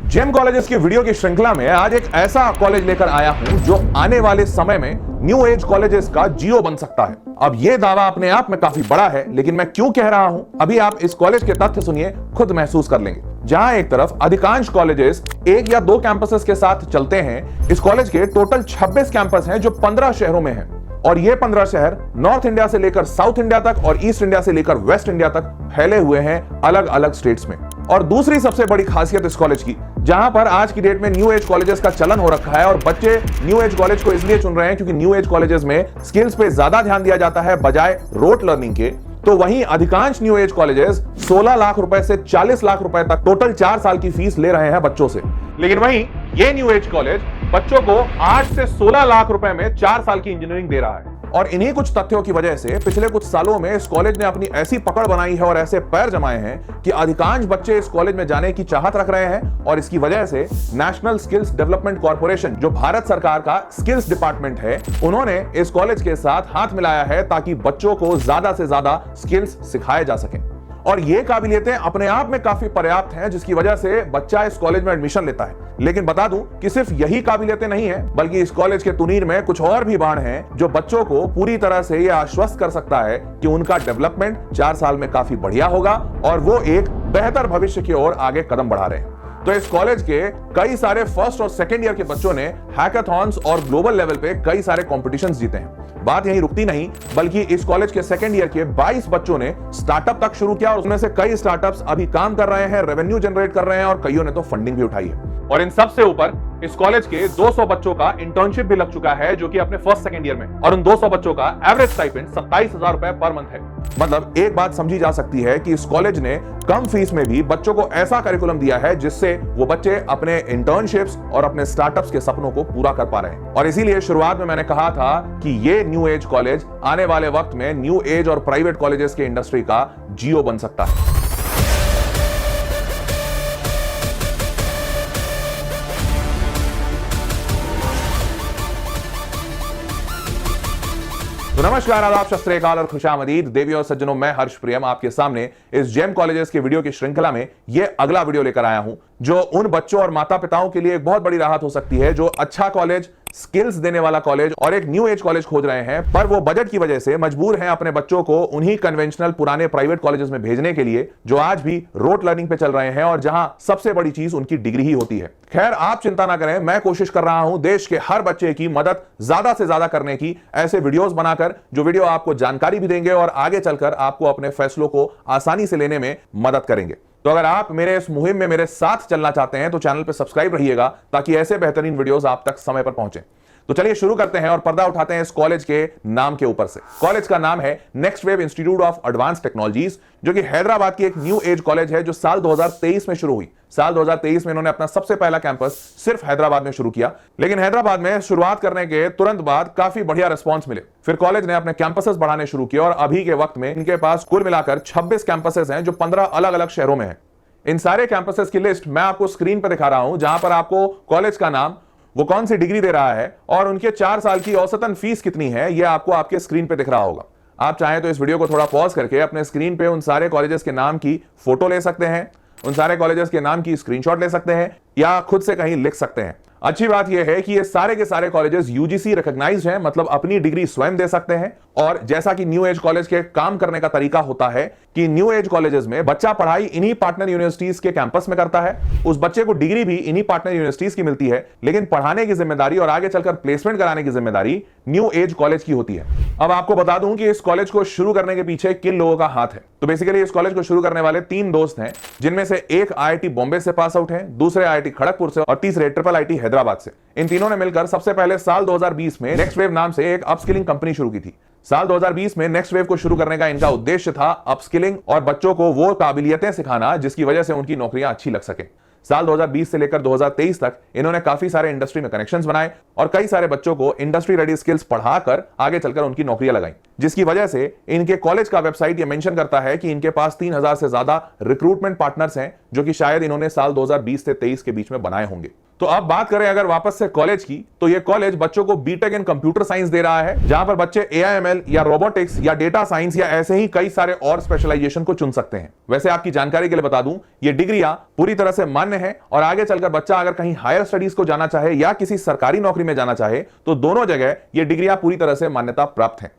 GeM colleges की video की श्रृंखला में आज एक ऐसा कॉलेज लेकर आया हूं जो आने वाले समय में न्यू एज कॉलेजेस का जियो बन सकता है। अब यह दावा अपने आप में काफी बड़ा है, लेकिन मैं क्यों कह रहा हूं अभी आप इस कॉलेज के तथ्य सुनिए, खुद महसूस कर लेंगे। जहां एक तरफ अधिकांश कॉलेजेस एक या दो कैंपसेस के साथ चलते हैं, इस कॉलेज के टोटल 26 कैंपस हैं जो 15 शहरों में हैं। और ये 15 शहर नॉर्थ इंडिया से लेकर साउथ इंडिया तक और ईस्ट इंडिया से लेकर वेस्ट इंडिया तक फैले हुए हैं अलग अलग स्टेट्स में। और दूसरी सबसे बड़ी खासियत इस कॉलेज की, जहां पर आज की डेट में न्यू एज कॉलेजेस का चलन हो रखा है और बच्चे न्यू एज कॉलेज को इसलिए चुन रहे हैं क्योंकि न्यू एज कॉलेजेस में स्किल्स पे ज्यादा ध्यान दिया जाता है बजाय रोट लर्निंग के। तो वहीं अधिकांश न्यू एज कॉलेजेस 16 लाख रुपए से 40 लाख रुपए तक टोटल 4 साल की फीस ले रहे हैं बच्चों से। लेकिन वहीं ये न्यू एज कॉलेज बच्चों को 8 से 16 लाख रुपए में 4 साल की इंजीनियरिंग दे रहा है। और इन्हीं कुछ तथ्यों की वजह से पिछले कुछ सालों में इस कॉलेज ने अपनी ऐसी पकड़ बनाई है और ऐसे पैर जमाए हैं कि अधिकांश बच्चे इस कॉलेज में जाने की चाहत रख रहे हैं। और इसकी वजह से नेशनल स्किल्स डेवलपमेंट कॉर्पोरेशन, जो भारत सरकार का स्किल्स डिपार्टमेंट है, उन्होंने इस कॉलेज के साथ हाथ मिलाया है ताकि बच्चों को ज्यादा से ज्यादा स्किल्स सिखाए जा सके। और ये काबिलियतें अपने आप में काफी पर्याप्त हैं, जिसकी वजह से बच्चा इस कॉलेज में एडमिशन लेता है। लेकिन बता दूं कि सिर्फ यही काबिलियतें नहीं है, बल्कि इस कॉलेज के तुनीर में कुछ और भी बाण हैं जो बच्चों को पूरी तरह से यह आश्वस्त कर सकता है कि उनका डेवलपमेंट 4 साल में काफी बढ़िया होगा और वो एक बेहतर भविष्य की ओर आगे कदम बढ़ा रहे हैं। तो इस कॉलेज के कई सारे फर्स्ट और सेकेंड ईयर के बच्चों ने हैकाथॉन्स और ग्लोबल लेवल पे कई सारे कॉम्पिटिशंस जीते हैं। बात यहीं रुकती नहीं, बल्कि इस कॉलेज के सेकेंड ईयर के 22 बच्चों ने स्टार्टअप तक शुरू किया और उसमें से कई स्टार्टअप्स अभी काम कर रहे हैं, रेवेन्यू जनरेट कर रहे हैं और कईयों ने तो फंडिंग भी उठाई है। और इन सबसे ऊपर इस कॉलेज के 200 बच्चों का इंटर्नशिप भी लग चुका है, जो कि अपने फर्स्ट सेकेंड ईयर में, और उन 200 बच्चों का एवरेज स्टाइपेंड 27,000 रुपए पर मंथ है। मतलब एक बात समझी जा सकती है कि इस कॉलेज ने कम फीस में भी बच्चों को ऐसा करिकुलम दिया है जिससे वो बच्चे अपने इंटर्नशिप्स और अपने स्टार्टअप्स के सपनों को पूरा कर पा रहे हैं। और इसीलिए शुरुआत में मैंने कहा था कि ये न्यू एज कॉलेज आने वाले वक्त में न्यू एज और प्राइवेट कॉलेजेस के इंडस्ट्री का जियो बन सकता है। तो नमस्कार, आदाब, सत श्री अकाल और खुशामदीद देवी और सज्जनों, मैं हर्ष प्रियम आपके सामने इस जेम कॉलेजेस के वीडियो की श्रृंखला में ये अगला वीडियो लेकर आया हूं, जो उन बच्चों और माता पिताओं के लिए एक बहुत बड़ी राहत हो सकती है जो अच्छा कॉलेज, स्किल्स देने वाला कॉलेज और एक न्यू एज कॉलेज खोज रहे हैं, पर वो बजट की वजह से मजबूर हैं अपने बच्चों को उन्हीं कन्वेंशनल पुराने प्राइवेट कॉलेजेस में भेजने के लिए जो आज भी रोट लर्निंग पे चल रहे हैं और जहां सबसे बड़ी चीज उनकी डिग्री ही होती है। खैर, आप चिंता ना करें, मैं कोशिश कर रहा हूं देश के हर बच्चे की मदद ज्यादा से ज्यादा करने की, ऐसे वीडियोस बनाकर जो वीडियो आपको जानकारी भी देंगे और आगे चलकर आपको अपने फैसलों को आसानी से लेने में मदद करेंगे। तो अगर आप मेरे इस मुहिम में मेरे साथ चलना चाहते हैं तो चैनल पर सब्सक्राइब रहिएगा ताकि ऐसे बेहतरीन वीडियोस आप तक समय पर पहुंचे। तो चलिए शुरू करते हैं और पर्दा उठाते हैं इस कॉलेज के नाम के ऊपर से। कॉलेज का नाम है next wave institute of advance technologies, जो कि हैदराबाद की एक न्यू एज कॉलेज है जो साल 2023 में शुरू हुई। साल 2023 में इन्होंने अपना सबसे पहला कैंपस सिर्फ हैदराबाद में शुरू किया, लेकिन हैदराबाद में शुरुआत करने के तुरंत बाद काफी बढ़िया रिस्पॉन्स मिले। फिर कॉलेज ने अपने कैंपसेस बढ़ाने शुरू किए और अभी के वक्त में इनके पास कुल मिलाकर 26 कैंपसेस हैं जो 15 अलग अलग शहरों में है। इन सारे कैंपसेस की लिस्ट मैं आपको स्क्रीन पर दिखा रहा हूं, जहां पर आपको कॉलेज का नाम, वो कौन सी डिग्री दे रहा है और उनके 4 साल की औसतन फीस कितनी है, यह आपको आपके स्क्रीन पे दिख रहा होगा। आप चाहें तो इस वीडियो को थोड़ा पॉज करके अपने स्क्रीन पे उन सारे कॉलेजेस के नाम की फोटो ले सकते हैं, उन सारे कॉलेजेस के नाम की स्क्रीनशॉट ले सकते हैं या खुद से कहीं लिख सकते हैं। अच्छी बात यह है कि ये सारे के सारे कॉलेजेस यूजीसी रिकॉग्नाइज्ड हैं, मतलब अपनी डिग्री स्वयं दे सकते हैं। और जैसा कि न्यू एज कॉलेज के काम करने का तरीका होता है कि न्यू एज कॉलेजेस में बच्चा पढ़ाई इन्हीं पार्टनर यूनिवर्सिटीज के कैंपस में करता है, उस बच्चे को डिग्री भी इन्हीं पार्टनर यूनिवर्सिटीज की मिलती है, लेकिन पढ़ाने की जिम्मेदारी और आगे चलकर प्लेसमेंट कराने की जिम्मेदारी न्यू एज कॉलेज की होती है। अब आपको बता दूं कि इस कॉलेज को शुरू करने के पीछे किन लोगों का हाथ है। तो बेसिकली इस कॉलेज को शुरू करने वाले 3 दोस्त हैं, जिनमें से एक IIT बॉम्बे से पास आउट है, दूसरे IIT खड़गपुर से और तीसरे IIIT हैदराबाद से। इन तीनों ने मिलकर सबसे पहले साल 2020 में नेक्स्ट वेव नाम से एक अपस्किलिंग कंपनी शुरू की थी। साल 2020 में नेक्स्ट वेव को शुरू करने का इनका उद्देश्य था अपस्किलिंग और बच्चों को वो काबिलियतें सिखाना जिसकी वजह से उनकी नौकरियां अच्छी लग सके। साल 2020 से लेकर 2023 तक इन्होंने काफी सारे इंडस्ट्री में कनेक्शंस बनाए और कई सारे बच्चों को इंडस्ट्री रेडी स्किल्स पढ़ाकर आगे चलकर उनकी नौकरियां लगाई, जिसकी वजह से इनके कॉलेज का वेबसाइट ये मेंशन करता है कि इनके पास 3000 से ज्यादा रिक्रूटमेंट पार्टनर्स हैं, जो कि शायद इन्होंने साल 2020 से 23 के बीच में बनाए होंगे। तो अब बात करें अगर वापस से कॉलेज की, तो ये कॉलेज बच्चों को बीटेक इन कंप्यूटर साइंस दे रहा है, जहां पर बच्चे एआईएमएल या रोबोटिक्स या डेटा साइंस या ऐसे ही कई सारे और स्पेशलाइजेशन को चुन सकते हैं। वैसे आपकी जानकारी के लिए बता दूं, ये डिग्रियां पूरी तरह से मान्य है और आगे चलकर बच्चा अगर कहीं हायर स्टडीज को जाना चाहे या किसी सरकारी नौकरी में जाना चाहे तो दोनों जगह ये डिग्रियां पूरी तरह से मान्यता प्राप्त है।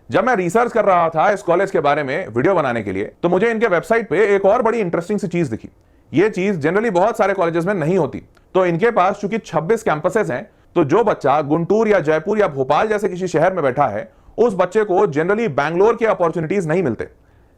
जब मैं रिसर्च कर रहा था इस कॉलेज के बारे में वीडियो बनाने के लिए, तो मुझे इनके वेबसाइट पे एक और बड़ी इंटरेस्टिंग सी चीज दिखी। ये चीज जनरली बहुत सारे कॉलेजेस में नहीं होती। तो इनके पास चूंकि 26 कैंपसेस हैं, तो जो बच्चा गुंटूर या जयपुर या भोपाल जैसे किसी शहर में बैठा है, उस बच्चे को जनरली बैंगलोर के अपॉर्चुनिटीज नहीं मिलते।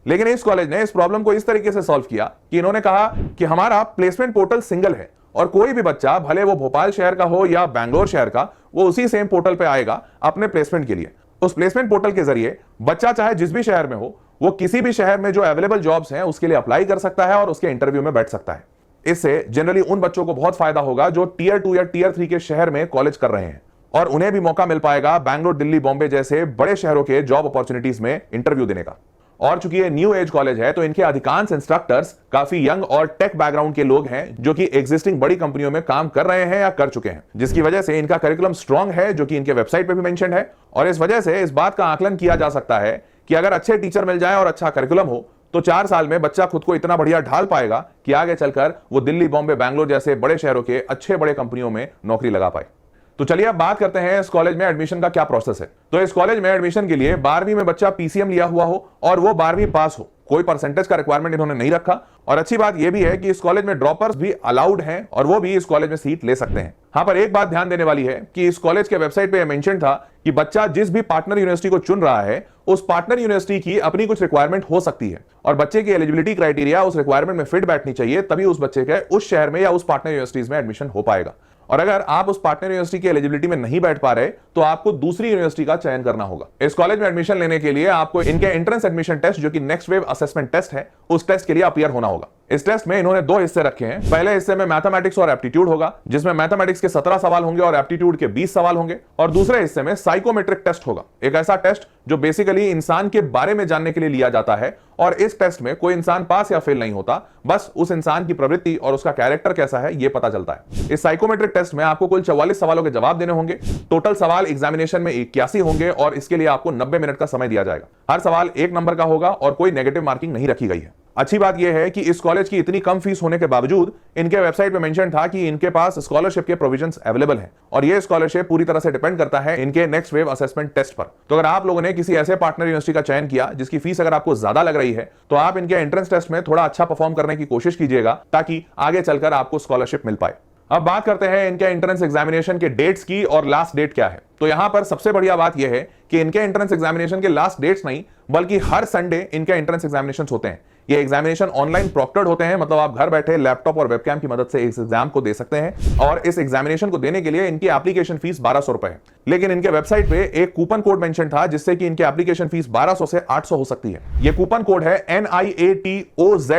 लेकिन इस कॉलेज ने इस प्रॉब्लम को इस तरीके से सॉल्व किया कि इन्होंने कहा कि हमारा प्लेसमेंट पोर्टल सिंगल है और कोई भी बच्चा, भले वो भोपाल शहर का हो या बैंगलोर शहर का, वो उसी सेम पोर्टल पे आएगा अपने प्लेसमेंट के लिए। उस प्लेसमेंट पोर्टल के जरिए बच्चा चाहे जिस भी शहर में हो, वो किसी भी शहर में जो अवेलेबल जॉब्स हैं उसके लिए अप्लाई कर सकता है और उसके इंटरव्यू में बैठ सकता है। इससे जनरली उन बच्चों को बहुत फायदा होगा जो टियर 2 या टियर 3 के शहर में कॉलेज कर रहे हैं, और उन्हें भी मौका मिल पाएगा बैंगलोर, दिल्ली, बॉम्बे जैसे बड़े शहरों के जॉब अपॉर्चुनिटीज में इंटरव्यू देने का। और चूंकि ये न्यू एज कॉलेज है, तो इनके अधिकांश इंस्ट्रक्टर्स काफी यंग और टेक बैकग्राउंड के लोग हैं जो कि एग्जिस्टिंग बड़ी कंपनियों में काम कर रहे हैं या कर चुके हैं, जिसकी वजह से इनका करिकुलम स्ट्रांग है, जो कि इनके वेबसाइट पे भी मेंशन है। और इस वजह से इस बात का आकलन किया जा सकता है कि अगर अच्छे टीचर मिल जाए और अच्छा करिकुलम हो, तो 4 साल में बच्चा खुद को इतना बढ़िया ढाल पाएगा कि आगे चलकर वो दिल्ली, बॉम्बे, बैंगलोर जैसे बड़े शहरों के अच्छे बड़े कंपनियों में नौकरी लगा पाए। तो चलिए अब बात करते हैं इस कॉलेज में एडमिशन का क्या प्रोसेस है। तो इस कॉलेज में एडमिशन के लिए 12वीं में बच्चा पीसीएम लिया हुआ हो और वो 12वीं पास हो, कोई परसेंटेज का रिक्वायरमेंट इन्होंने नहीं रखा। और अच्छी बात यह भी है कि इस कॉलेज में ड्रॉपर्स भी अलाउड हैं और वो भी इस कॉलेज में सीट ले सकते हैं। हाँ, पर एक बात ध्यान देने वाली है कि इस कॉलेज के वेबसाइट पे मेंशन था कि बच्चा जिस भी पार्टनर यूनिवर्सिटी को चुन रहा है, उस पार्टनर यूनिवर्सिटी की अपनी कुछ रिक्वायरमेंट हो सकती है और बच्चे की एलिजिबिलिटी क्राइटेरिया उस रिक्वायरमेंट में फिट बैठनी चाहिए, तभी उस बच्चे के उस शहर में या उस पार्टनर यूनिवर्सिटीज में एडमिशन हो पाएगा। और अगर आप उस पार्टनर यूनिवर्सिटी की एलिजिबिलिटी में नहीं बैठ पा रहे, तो आपको दूसरी यूनिवर्सिटी का चयन करना होगा। इस कॉलेज में एडमिशन लेने के लिए आपको इनके एंट्रेंस एडमिशन टेस्ट, जो कि नेक्स्ट वेव असेसमेंट टेस्ट है, उस टेस्ट के लिए अपीयर होना होगा। इस टेस्ट में इन्होंने 2 हिस्से रखे हैं। पहले हिस्से में मैथमेटिक्स और एप्टीट्यूड होगा, जिसमें मैथमेटिक्स के 17 सवाल होंगे और एप्टीट्यूड के 20 सवाल होंगे। और दूसरे हिस्से में साइकोमेट्रिक टेस्ट होगा, एक ऐसा टेस्ट जो बेसिकली इंसान के बारे में जानने के लिए लिया जाता है। और इस टेस्ट में कोई इंसान पास या फेल नहीं होता, बस उस इंसान की प्रवृत्ति और उसका कैरेक्टर कैसा है ये पता चलता है। इस साइकोमेट्रिक टेस्ट में आपको कुल 44 सवालों के जवाब देने होंगे। टोटल सवाल एग्जामिनेशन में 81 होंगे और इसके लिए आपको 90 मिनट का समय दिया जाएगा। हर सवाल 1 नंबर का होगा और कोई नेगेटिव मार्किंग नहीं रखी गई है। अच्छी बात यह है कि इस कॉलेज की इतनी कम फीस होने के बावजूद इनके वेबसाइट पे मेंशन था कि इनके पास स्कॉलरशिप के प्रोविजंस अवेलेबल हैं और ये स्कॉलरशिप पूरी तरह से डिपेंड करता है इनके नेक्स्ट वेव असेसमेंट टेस्ट पर। तो अगर आप लोगों ने किसी ऐसे पार्टनर यूनिवर्सिटी का चयन किया जिसकी फीस अगर आपको ज्यादा लग रही है, तो आप इनके एंट्रेंस टेस्ट में थोड़ा अच्छा परफॉर्म करने की कोशिश कीजिएगा ताकि आगे चलकर आपको स्कॉलरशिप मिल पाए। अब बात करते हैं इनके एंट्रेंस एग्जामिनेशन के डेट्स की और लास्ट डेट क्या है। तो यहां पर सबसे बढ़िया बात यह है कि इनके एंट्रेंस एग्जामिनेशन के लास्ट डेट्स नहीं, बल्कि हर संडे इनके एंट्रेंस एग्जामिनेशन होते हैं। ये एग्जामिनेशन ऑनलाइन प्रोक्टर्ड होते हैं, मतलब आप घर बैठे लैपटॉप और वेबकैम की मदद से इस एग्जाम को दे सकते हैं। और इस एग्जामिनेशन को देने के लिए इनकी एप्लीकेशन फीस 1200 रुपए है। लेकिन इनके वेबसाइट पे एक कूपन कोड मेंशन था जिससे कि इनकी एप्लीकेशन फीस 1200 से 800 हो सकती है। यह कूपन कोड है NIATOZYR।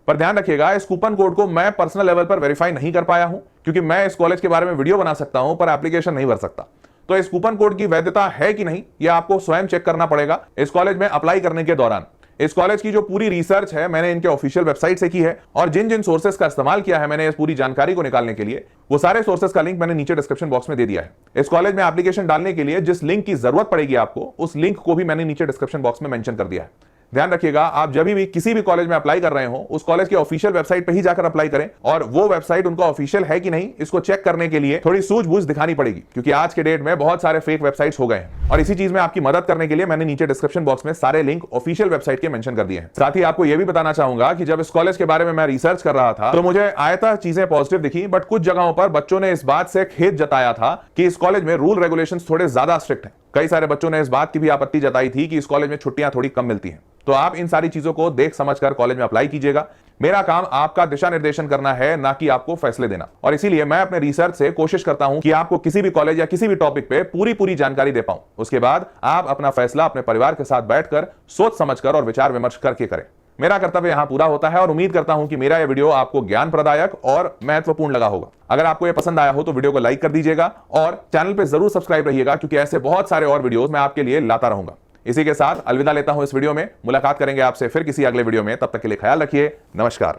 पर ध्यान रखिएगा, इस कूपन कोड को मैं पर्सनल लेवल पर वेरीफाई नहीं कर पाया हूं, क्योंकि मैं इस कॉलेज के बारे में वीडियो बना सकता हूं पर एप्लीकेशन नहीं भर सकता। तो इस कूपन कोड की वैधता है कि नहीं, यह आपको स्वयं चेक करना पड़ेगा इस कॉलेज में अप्लाई करने के दौरान। इस कॉलेज की जो पूरी रिसर्च है मैंने इनके ऑफिशियल वेबसाइट से की है और जिन जिन सोर्सेस का इस्तेमाल किया है मैंने इस पूरी जानकारी को निकालने के लिए, वो सारे सोर्सेस का लिंक मैंने नीचे डिस्क्रिप्शन बॉक्स में दे दिया है। इस कॉलेज में एप्लीकेशन डालने के लिए जिस लिंक की जरूरत पड़ेगी आपको, उस लिंक को भी मैंने नीचे डिस्क्रिप्शन बॉक्स में मेंशन कर दिया है। ध्यान रखिएगा, आप जब भी किसी भी कॉलेज में अप्लाई कर रहे हो, उस कॉलेज के ऑफिशियल वेबसाइट पे ही जाकर अप्लाई करें और वो वेबसाइट उनका ऑफिशियल है कि नहीं, इसको चेक करने के लिए थोड़ी सूझबूझ दिखानी पड़ेगी, क्योंकि आज के डेट में बहुत सारे फेक वेबसाइट्स हो गए हैं। और इसी चीज में आपकी मदद करने के लिए मैंने नीचे डिस्क्रिप्शन बॉक्स में सारे लिंक ऑफिशियल वेबसाइट के मेंशन कर दिए हैं। साथ ही आपको यह भी बताना चाहूंगा कि जब इस कॉलेज के बारे में मैं रिसर्च कर रहा था, तो मुझे आयता चीजें पॉजिटिव दिखी, बट कुछ जगहों पर बच्चों ने इस बात से खेद जताया था कि इस कॉलेज में रूल रेगुलेशंस थोड़े ज्यादा स्ट्रिक्ट हैं। कई सारे बच्चों ने इस बात की भी आपत्ति जताई थी कि इस कॉलेज में छुट्टियां थोड़ी कम मिलती हैं। तो आप इन सारी चीजों को देख समझकर कॉलेज में अप्लाई कीजिएगा। मेरा काम आपका दिशा निर्देशन करना है, ना कि आपको फैसले देना। और इसीलिए मैं अपने रिसर्च से कोशिश करता हूं कि आपको किसी भी कॉलेज या किसी भी टॉपिक पे पूरी जानकारी दे पाऊं। उसके बाद आप अपना फैसला अपने परिवार के साथ बैठकर सोच समझकर और विचार विमर्श करके करें। मेरा कर्तव्य यहां पूरा होता है और उम्मीद करता हूं कि मेरा यह वीडियो आपको ज्ञान प्रदायक और महत्वपूर्ण लगा होगा। अगर आपको यह पसंद आया हो तो वीडियो को लाइक कर दीजिएगा और चैनल पे जरूर सब्सक्राइब रहिएगा, क्योंकि ऐसे बहुत सारे और वीडियोस मैं आपके लिए लाता रहूंगा। इसी के साथ अलविदा लेता हूं इस वीडियो में। मुलाकात करेंगे आपसे फिर किसी अगले वीडियो में। तब तक के लिए ख्याल रखिए। नमस्कार।